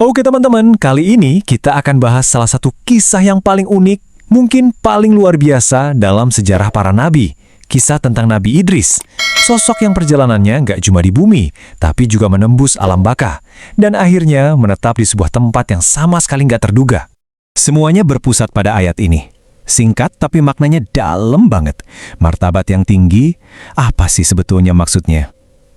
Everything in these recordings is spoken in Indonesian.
Oke teman-teman, kali ini kita akan bahas salah satu kisah yang paling unik, mungkin paling luar biasa dalam sejarah para nabi. Kisah tentang Nabi Idris. Sosok yang perjalanannya nggak cuma di bumi, tapi juga menembus alam baka. Dan akhirnya menetap di sebuah tempat yang sama sekali nggak terduga. Semuanya berpusat pada ayat ini. Singkat tapi maknanya dalam banget. Martabat yang tinggi, apa sih sebetulnya maksudnya?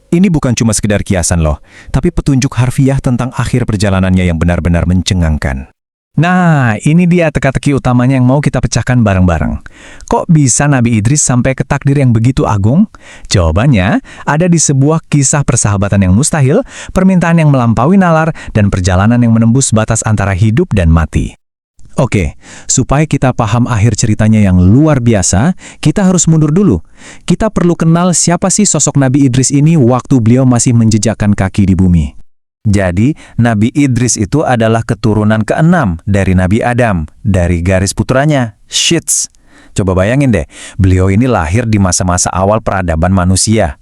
Ini bukan cuma sekedar kiasan loh, tapi petunjuk harfiah tentang akhir perjalanannya yang benar-benar mencengangkan. Nah, ini dia teka-teki utamanya yang mau kita pecahkan bareng-bareng. Kok bisa Nabi Idris sampai ke takdir yang begitu agung? Jawabannya ada di sebuah kisah persahabatan yang mustahil, permintaan yang melampaui nalar, dan perjalanan yang menembus batas antara hidup dan mati. Oke, supaya kita paham akhir ceritanya yang luar biasa, kita harus mundur dulu. Kita perlu kenal siapa sih sosok Nabi Idris ini waktu beliau masih menjejakkan kaki di bumi. Jadi, Nabi Idris itu adalah keturunan ke-6 dari Nabi Adam, dari garis putranya, Shits. Coba bayangin deh, beliau ini lahir di masa-masa awal peradaban manusia,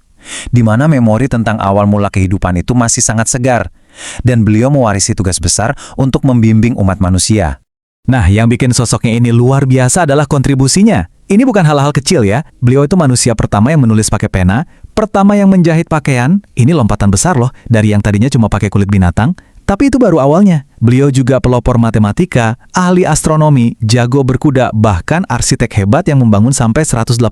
di mana memori tentang awal mula kehidupan itu masih sangat segar, dan beliau mewarisi tugas besar untuk membimbing umat manusia. Nah, yang bikin sosoknya ini luar biasa adalah kontribusinya. Ini bukan hal-hal kecil ya. Beliau itu manusia pertama yang menulis pakai pena, pertama yang menjahit pakaian. Ini lompatan besar loh, dari yang tadinya cuma pakai kulit binatang. Tapi itu baru awalnya. Beliau juga pelopor matematika, ahli astronomi, jago berkuda, bahkan arsitek hebat yang membangun sampai 188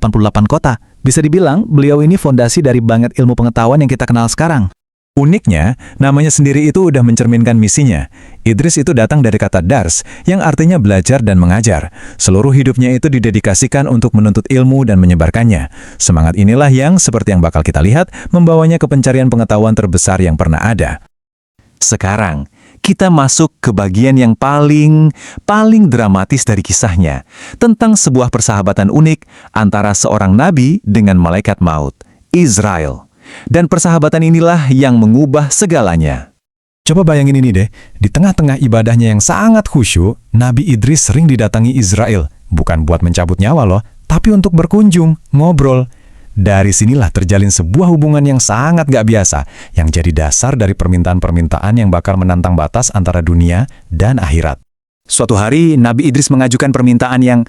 kota. Bisa dibilang, beliau ini fondasi dari banget ilmu pengetahuan yang kita kenal sekarang. Uniknya, namanya sendiri itu udah mencerminkan misinya. Idris itu datang dari kata dars, yang artinya belajar dan mengajar. Seluruh hidupnya itu didedikasikan untuk menuntut ilmu dan menyebarkannya. Semangat inilah yang, seperti yang bakal kita lihat, membawanya ke pencarian pengetahuan terbesar yang pernah ada. Sekarang, kita masuk ke bagian yang paling dramatis dari kisahnya, tentang sebuah persahabatan unik antara seorang nabi dengan malaikat maut, Israel. Dan persahabatan inilah yang mengubah segalanya. Coba bayangin ini deh, di tengah-tengah ibadahnya yang sangat khusyuk, Nabi Idris sering didatangi Israel. Bukan buat mencabut nyawa loh, tapi untuk berkunjung, ngobrol. Dari sinilah terjalin sebuah hubungan yang sangat gak biasa, yang jadi dasar dari permintaan-permintaan yang bakal menantang batas antara dunia dan akhirat. Suatu hari, Nabi Idris mengajukan permintaan yang,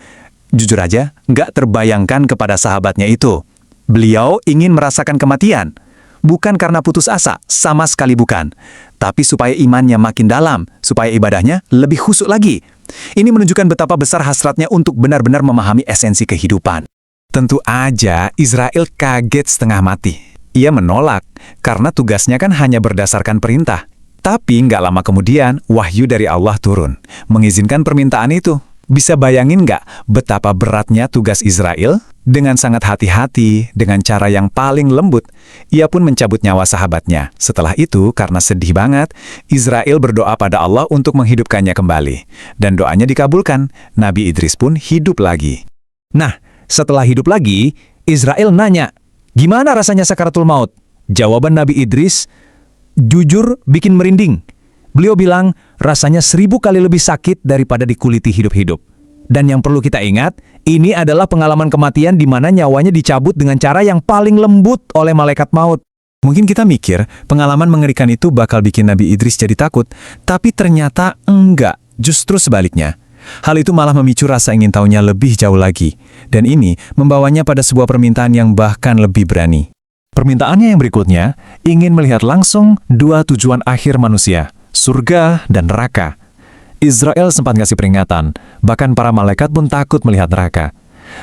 jujur aja, gak terbayangkan kepada sahabatnya itu. Beliau ingin merasakan kematian, bukan karena putus asa, sama sekali bukan. Tapi supaya imannya makin dalam, supaya ibadahnya lebih khusyuk lagi. Ini menunjukkan betapa besar hasratnya untuk benar-benar memahami esensi kehidupan. Tentu aja Israel kaget setengah mati. Ia menolak, karena tugasnya kan hanya berdasarkan perintah. Tapi nggak lama kemudian, wahyu dari Allah turun, mengizinkan permintaan itu. Bisa bayangin nggak betapa beratnya tugas Israel? Dengan sangat hati-hati, dengan cara yang paling lembut, ia pun mencabut nyawa sahabatnya. Setelah itu, karena sedih banget, Israel berdoa pada Allah untuk menghidupkannya kembali. Dan doanya dikabulkan, Nabi Idris pun hidup lagi. Nah, setelah hidup lagi, Israel nanya, gimana rasanya sakaratul maut? Jawaban Nabi Idris, jujur bikin merinding. Beliau bilang, rasanya 1000 kali lebih sakit daripada dikuliti hidup-hidup. Dan yang perlu kita ingat, ini adalah pengalaman kematian di mana nyawanya dicabut dengan cara yang paling lembut oleh malaikat maut. Mungkin kita mikir, pengalaman mengerikan itu bakal bikin Nabi Idris jadi takut, tapi ternyata enggak, justru sebaliknya. Hal itu malah memicu rasa ingin tahunya lebih jauh lagi. Dan ini membawanya pada sebuah permintaan yang bahkan lebih berani. Permintaannya yang berikutnya, ingin melihat langsung 2 tujuan akhir manusia, surga dan neraka. Israel sempat ngasih peringatan, bahkan para malaikat pun takut melihat neraka.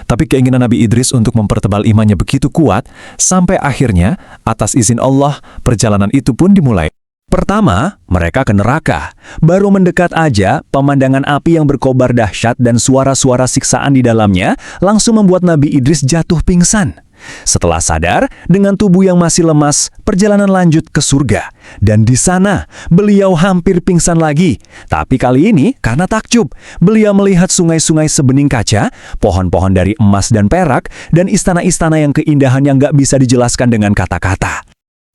Tapi keinginan Nabi Idris untuk mempertebal imannya begitu kuat, sampai akhirnya, atas izin Allah, perjalanan itu pun dimulai. Pertama, mereka ke neraka. Baru mendekat aja, pemandangan api yang berkobar dahsyat dan suara-suara siksaan di dalamnya langsung membuat Nabi Idris jatuh pingsan. Setelah sadar, dengan tubuh yang masih lemas, perjalanan lanjut ke surga. Dan di sana, beliau hampir pingsan lagi. Tapi kali ini, karena takjub, beliau melihat sungai-sungai sebening kaca, pohon-pohon dari emas dan perak, dan istana-istana yang keindahannya nggak bisa dijelaskan dengan kata-kata.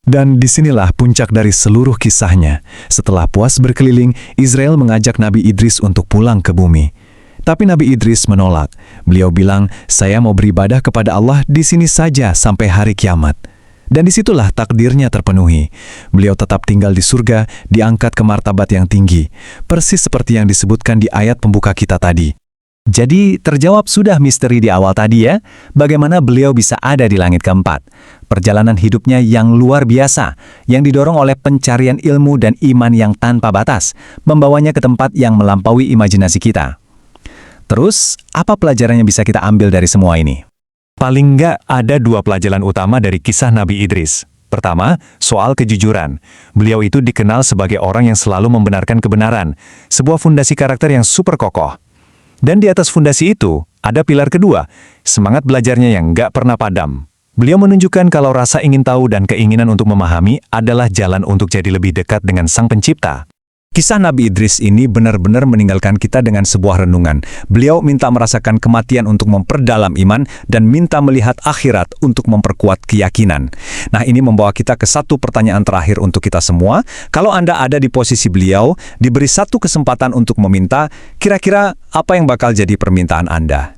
Dan disinilah puncak dari seluruh kisahnya. Setelah puas berkeliling, Israel mengajak Nabi Idris untuk pulang ke bumi. Tapi Nabi Idris menolak. Beliau bilang, saya mau beribadah kepada Allah di sini saja sampai hari kiamat. Dan disitulah takdirnya terpenuhi. Beliau tetap tinggal di surga, diangkat ke martabat yang tinggi, persis seperti yang disebutkan di ayat pembuka kita tadi. Jadi, terjawab sudah misteri di awal tadi ya, bagaimana beliau bisa ada di langit keempat. Perjalanan hidupnya yang luar biasa, yang didorong oleh pencarian ilmu dan iman yang tanpa batas, membawanya ke tempat yang melampaui imajinasi kita. Terus, apa pelajaran yang bisa kita ambil dari semua ini? Paling nggak ada 2 pelajaran utama dari kisah Nabi Idris. Pertama, soal kejujuran. Beliau itu dikenal sebagai orang yang selalu membenarkan kebenaran, sebuah fondasi karakter yang super kokoh. Dan di atas fondasi itu, ada pilar kedua, semangat belajarnya yang nggak pernah padam. Beliau menunjukkan kalau rasa ingin tahu dan keinginan untuk memahami adalah jalan untuk jadi lebih dekat dengan Sang Pencipta. Kisah Nabi Idris ini benar-benar meninggalkan kita dengan sebuah renungan. Beliau minta merasakan kematian untuk memperdalam iman dan minta melihat akhirat untuk memperkuat keyakinan. Nah, ini membawa kita ke satu pertanyaan terakhir untuk kita semua. Kalau Anda ada di posisi beliau, diberi satu kesempatan untuk meminta, kira-kira apa yang bakal jadi permintaan Anda?